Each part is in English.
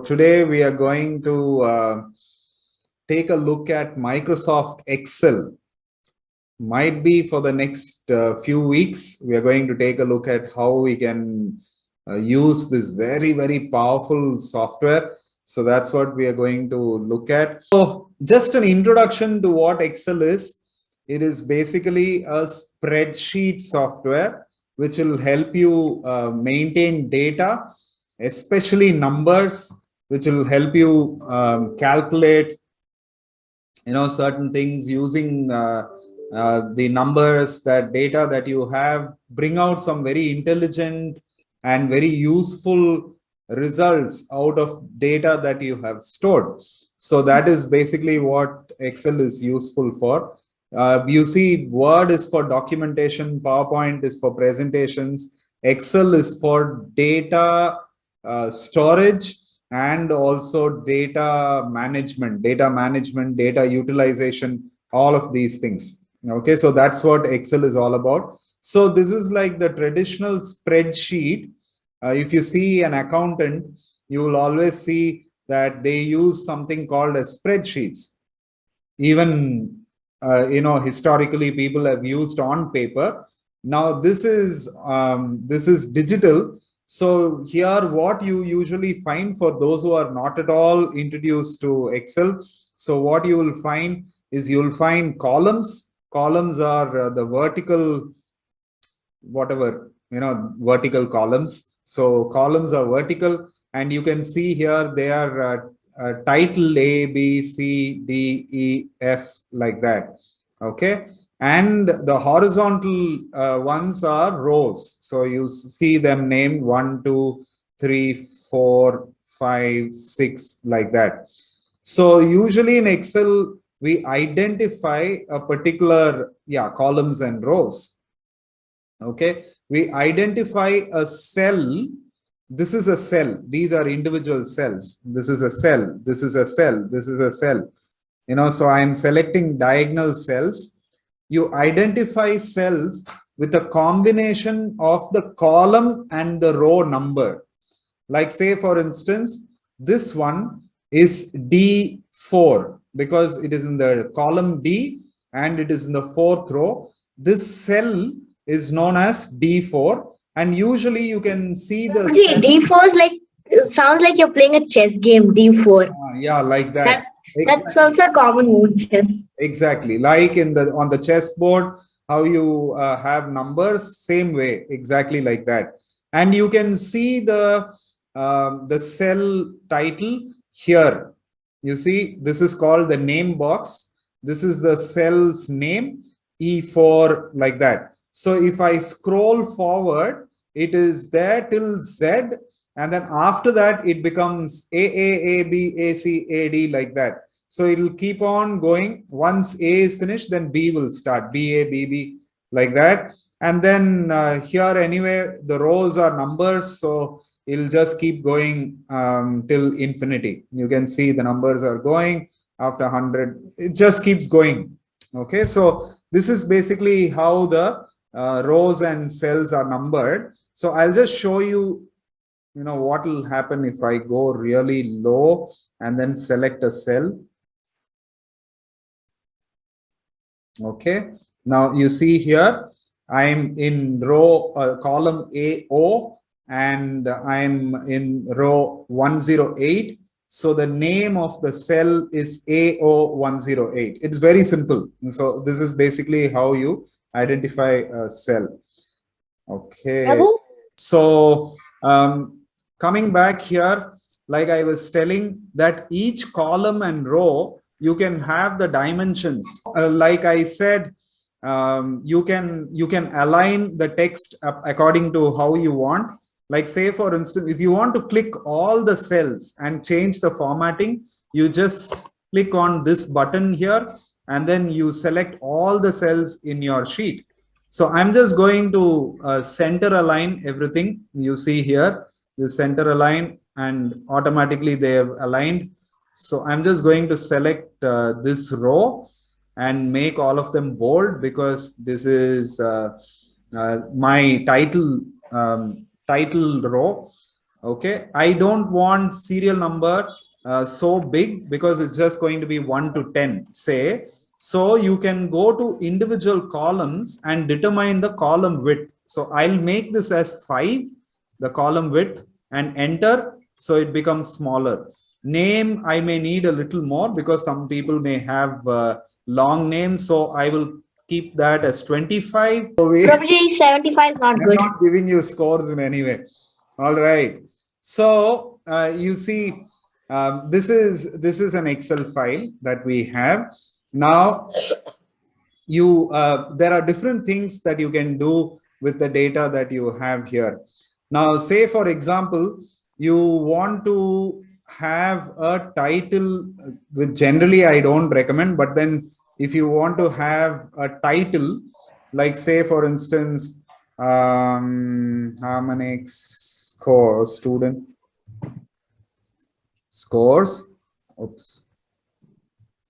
today we are going to take a look at Microsoft Excel. Might be for the next few weeks, we are going to take a look at how we can use this very powerful software. So that's what we are going to look at. So just an introduction to what Excel is. It is basically a spreadsheet software which will help you maintain data, especially numbers, which will help you calculate certain things using the numbers, that data that you have, bring out some very intelligent and very useful results out of data that you have stored. So that is basically what Excel is useful for. You see, Word is for documentation, PowerPoint is for presentations, Excel is for data storage, and also data management, data utilization, all of these things. Okay, so that's what Excel is all about. So this is like the traditional spreadsheet. If you see an accountant, you will always see that they use something called as spreadsheets. Even historically people have used on paper. Now this is digital. So here what you usually find, for those who are not at all introduced to Excel, so what you will find is you'll find columns. Columns are the vertical, vertical columns. So columns are vertical, and you can see here they are title A, B, C, D, E, F, like that. Okay. And the horizontal ones are rows. So you see them named 1, 2, 3, 4, 5, 6, like that. So usually in Excel, we identify a particular, columns and rows. Okay. We identify a cell. This is a cell. These are individual cells. This is a cell. This is a cell. This is a cell. So I'm selecting diagonal cells. You identify cells with a combination of the column and the row number. Like, say, for instance, this one is D4 because it is in the column D and it is in the 4th row. This cell is known as D4, and usually you can see the D4 is like, it sounds like you're playing a chess game. D4. Yeah, like that. That's also a common move, chess. Exactly, like on the chessboard, how you have numbers, same way, exactly like that. And you can see the cell title here. You see, this is called the name box. This is the cell's name, E4, like that. So if I scroll forward, it is there till Z, and then after that it becomes A, A, B, A, C, A, D, like that. So it will keep on going. Once A is finished, then B will start, B, A, B, B, like that. And then here anyway, the rows are numbers, so it'll just keep going till infinity. You can see the numbers are going after 100. It just keeps going. Okay, so this is basically how the rows and cells are numbered. So I'll just show you, what will happen if I go really low and then select a cell. Okay, now you see here I'm in row column AO, and I'm in row 108. So the name of the cell is AO108. It's very simple. So this is basically how you identify a cell. Okay, so coming back here, like I was telling, that each column and row, you can have the dimensions. Like I said, you can align the text according to how you want. Like, say, for instance, if you want to click all the cells and change the formatting, you just click on this button here, and then you select all the cells in your sheet. So I'm just going to center align everything. You see here, the center align, and automatically they have aligned. So I'm just going to select this row and make all of them bold, because this is my title row. Okay, I don't want serial number so big because it's just going to be 1 to 10, say. So you can go to individual columns and determine the column width. So I'll make this as 5, the column width, and enter. So it becomes smaller. Name, I may need a little more because some people may have long names. So I will keep that as 25. So Prabhuji, 75 is not I'm good. not giving you scores in any way. All right. So you see, this is an Excel file that we have. Now, you there are different things that you can do with the data that you have here. Now, say for example, you want to have a title, which generally I don't recommend, but then if you want to have a title, like say for instance, Harmonix score student scores, oops,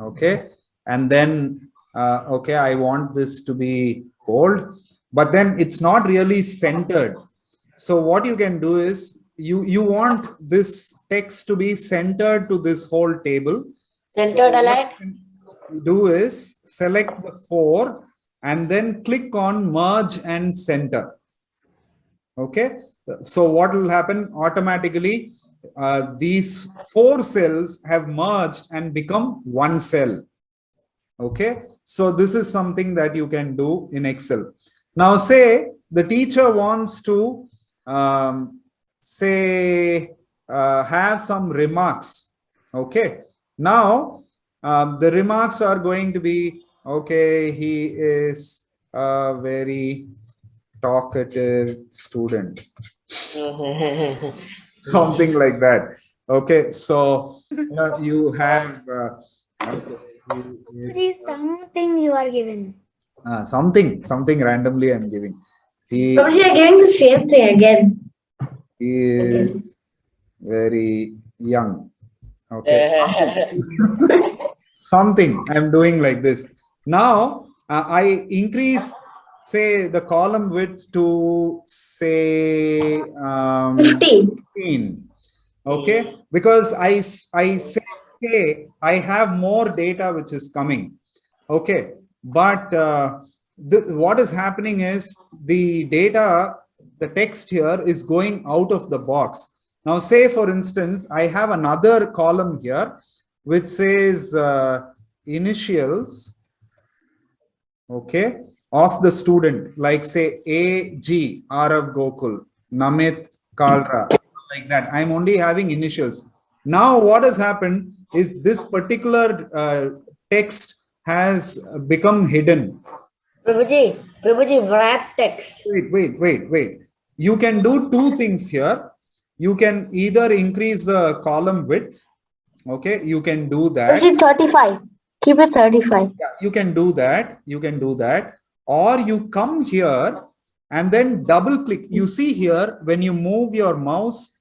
okay, and then okay, I want this to be bold, but then it's not really centered. So what you can do is you want this text to be centered to this whole table. Centered So aligned. what you do is select the 4 and then click on merge and center. Okay, so what will happen automatically? These 4 cells have merged and become one cell. Okay, so this is something that you can do in Excel. Now, say the teacher wants to say have some remarks. Okay, now the remarks are going to be, okay, he is a very talkative student, something like that. Okay, so you have okay, he is, Something you are given. something randomly I'm giving. He Prabhuji, you're giving the same thing again. is very young. Okay, something I'm doing like this. Now I increase, say, the column width to say 15. 15. Okay, because I say I have more data which is coming. Okay, but what is happening is the data, the text here is going out of the box. Now, say for instance, I have another column here which says initials, okay, of the student, like say AG, Arav Gokul, Namit Kalra, like that. I'm only having initials. Now, what has happened is this particular text has become hidden. Prabhuji, wrap text. Wait. You can do 2 things here. You can either increase the column width. Okay, you can do that. Prabhuji, 35. Keep it 35. Yeah, you can do that. You can do that. Or you come here and then double click. You see here, when you move your mouse,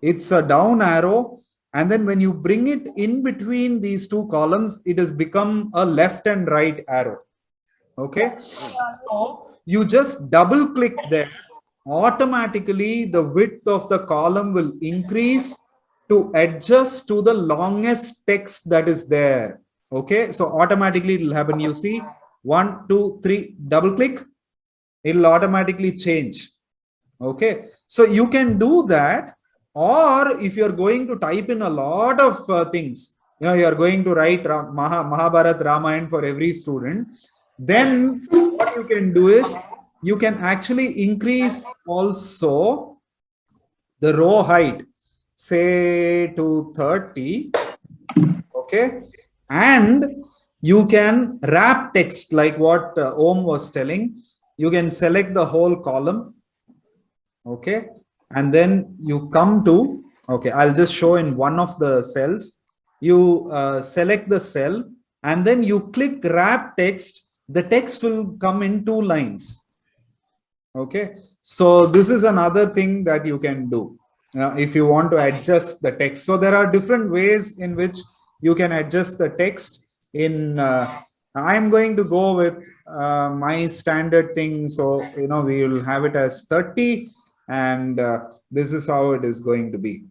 it's a down arrow. And then when you bring it in between these 2 columns, it has become a left and right arrow. Okay, so you just double click there. Automatically, the width of the column will increase to adjust to the longest text that is there. Okay, so automatically it will happen. You see, 1, 2, 3, double click, it will automatically change. Okay, so you can do that. Or if you're going to type in a lot of things, you're going to write Mahabharat Ramayana for every student, then what you can do is you can actually increase also the row height, say to 30. Okay, and you can wrap text like what Om was telling. You can select the whole column. Okay, and then you come to, okay, I'll just show in one of the cells. You select the cell and then you click wrap text. The text will come in 2 lines. Okay, so this is another thing that you can do if you want to adjust the text. So there are different ways in which you can adjust the text. In I'm going to go with my standard thing, so we will have it as 30. and this is how it is going to be.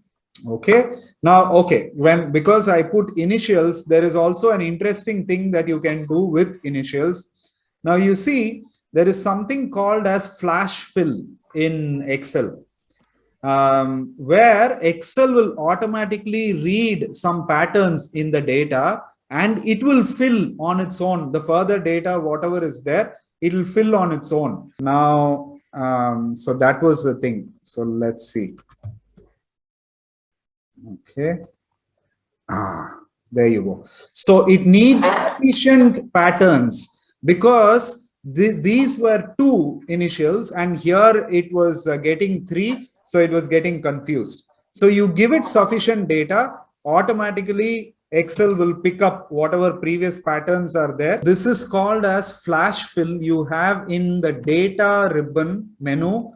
Okay, now, okay, because I put initials, there is also an interesting thing that you can do with initials. Now you see, there is something called as flash fill in Excel, where Excel will automatically read some patterns in the data and it will fill on its own. The further data, whatever is there, it will fill on its own. Now, so that was the thing. So let's see. Okay. There you go. So it needs sufficient patterns because these were 2 initials and here it was getting 3. So it was getting confused. So you give it sufficient data, automatically Excel will pick up whatever previous patterns are there. This is called as flash fill. You have in the data ribbon menu,